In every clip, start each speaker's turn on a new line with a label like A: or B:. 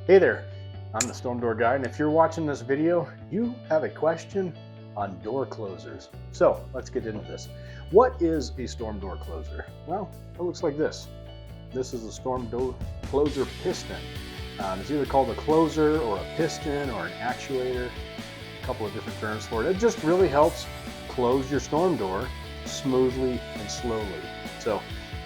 A: Hey there, I'm the Storm Door Guy, and if you're watching this video, you have a question on door closers. So let's get into this. What is a storm door closer? Well, it looks like this. This is a storm door closer piston. It's either called a closer or a piston or an actuator, a couple of different terms for it. It just really helps close your storm door smoothly and slowly. So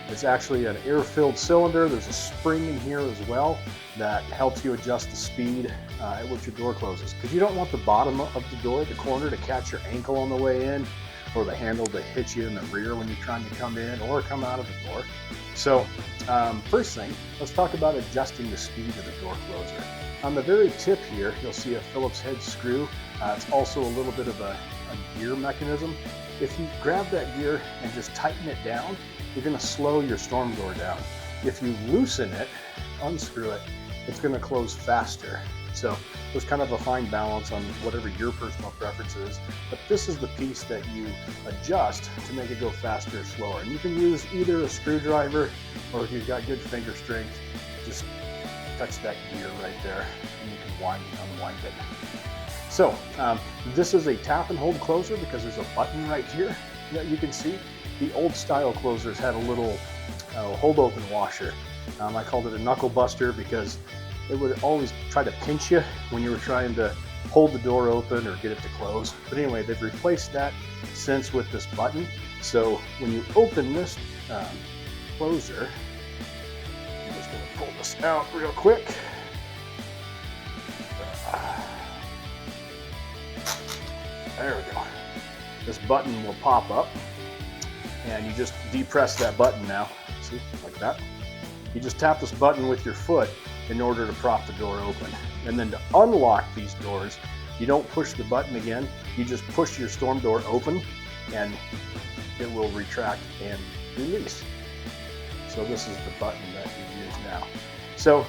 A: it's actually an air-filled cylinder. There's a spring in here as well that helps you adjust the speed at which your door closes. Because you don't want the bottom of the door, the corner, to catch your ankle on the way in, or the handle to hit you in the rear when you're trying to come in or come out of the door. So first thing, let's talk about adjusting the speed of the door closer. On the very tip here, you'll see a Phillips head screw. It's also a little bit of a gear mechanism. If you grab that gear and just tighten it down, you're going to slow your storm door down. If you loosen it, unscrew it, it's going to close faster. So there's kind of a fine balance on whatever your personal preference is, but this is the piece that you adjust to make it go faster or slower. And you can use either a screwdriver, or if you've got good finger strength, just touch that gear right there and you can wind and unwind it. So this is a tap and hold closer because there's a button right here that you can see. The old style closers had a little hold open washer. I called it a knuckle buster because it would always try to pinch you when you were trying to hold the door open or get it to close. But anyway, they've replaced that since with this button. So when you open this closer, I'm just going to pull this out real quick. There we go. This button will pop up and you just depress that button now. See, like that. You just tap this button with your foot in order to prop the door open. And then to unlock these doors, you don't push the button again. You just push your storm door open and it will retract and release. So this is the button that you use now. So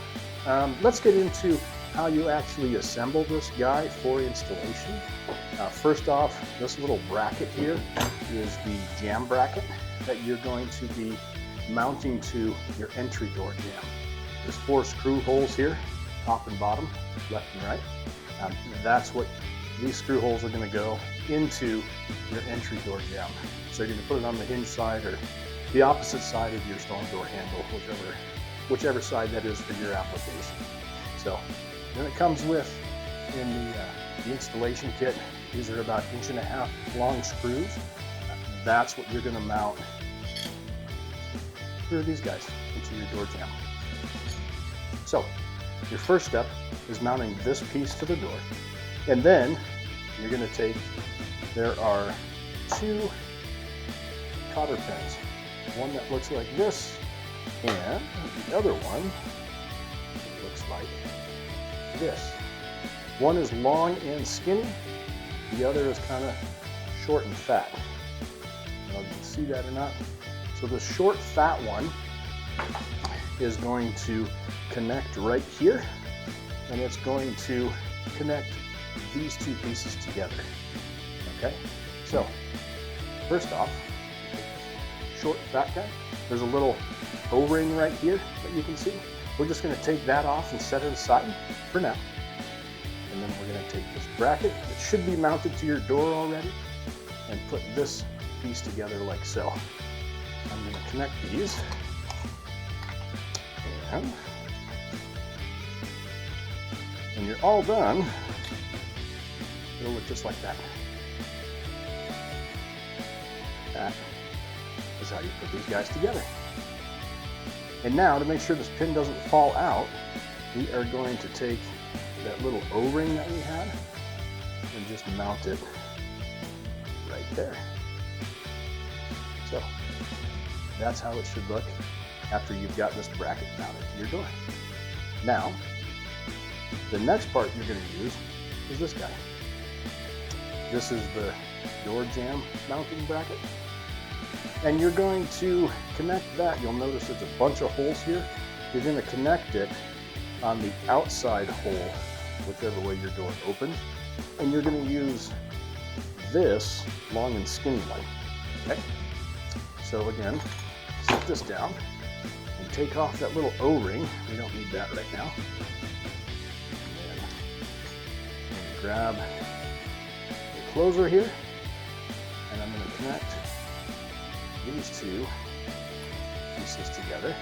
A: let's get into how you actually assemble this guy for installation. First off, this little bracket here is the jam bracket that you're going to be mounting to your entry door jam. There's 4 screw holes here, top and bottom, left and right. That's what these screw holes are going to go into your entry door jam. So you're going to put it on the hinge side or the opposite side of your storm door handle, whichever side that is for your application. So then it comes with, in the installation kit, these are about 1.5 inch long screws. That's what you're going to mount through these guys into your door jamb. So your first step is mounting this piece to the door, and then you're going to take, there are 2 cotter pins, one that looks like this and the other one looks like this. One is long and skinny, the other is kind of short and fat. I don't know if you can see that or not. So the short fat one is going to connect right here, and it's going to connect these 2 pieces together. Okay, so first off, short fat guy, there's a little O-ring right here that you can see. We're just going to take that off and set it aside for now. And then we're going to take this bracket that should be mounted to your door already and put this piece together like so. I'm going to connect these, and when you're all done, it'll look just like that. That is how you put these guys together. And now, to make sure this pin doesn't fall out, we are going to take that little O-ring that we had and just mount it right there. So that's how it should look after you've got this bracket mounted to your door. Now, the next part you're going to use is this guy. This is the door jamb mounting bracket. And you're going to connect that. You'll notice there's a bunch of holes here. You're going to connect it on the outside hole, whichever way your door opens. And you're going to use this long and skinny one. Okay? So again, set this down and take off that little O-ring. We don't need that right now. grab the closer here, and I'm going to connect these two pieces together.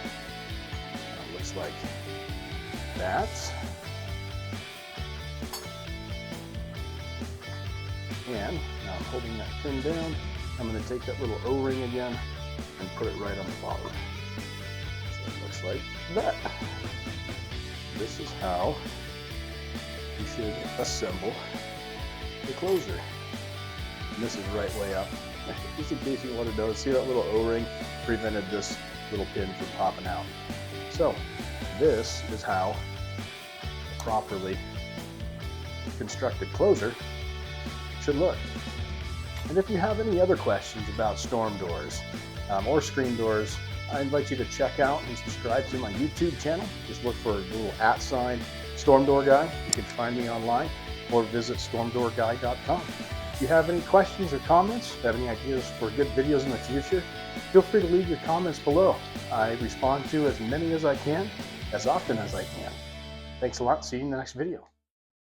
A: Looks like that. And now I'm holding that pin down. I'm going to take that little O-ring again and put it right on the bottom. So it looks like that. This is how you should assemble the closer. And this is right way up. Just in case you want to know, see that little O-ring prevented this little pin from popping out. So this is how a properly constructed closer should look. And if you have any other questions about storm doors or screen doors, I invite you to check out and subscribe to my YouTube channel. Just look for a little @ Storm Door Guy. You can find me online or visit stormdoorguy.com. If you have any questions or comments, have any ideas for good videos in the future, feel free to leave your comments below. I respond to as many as I can, as often as I can. Thanks a lot. See you in the next video.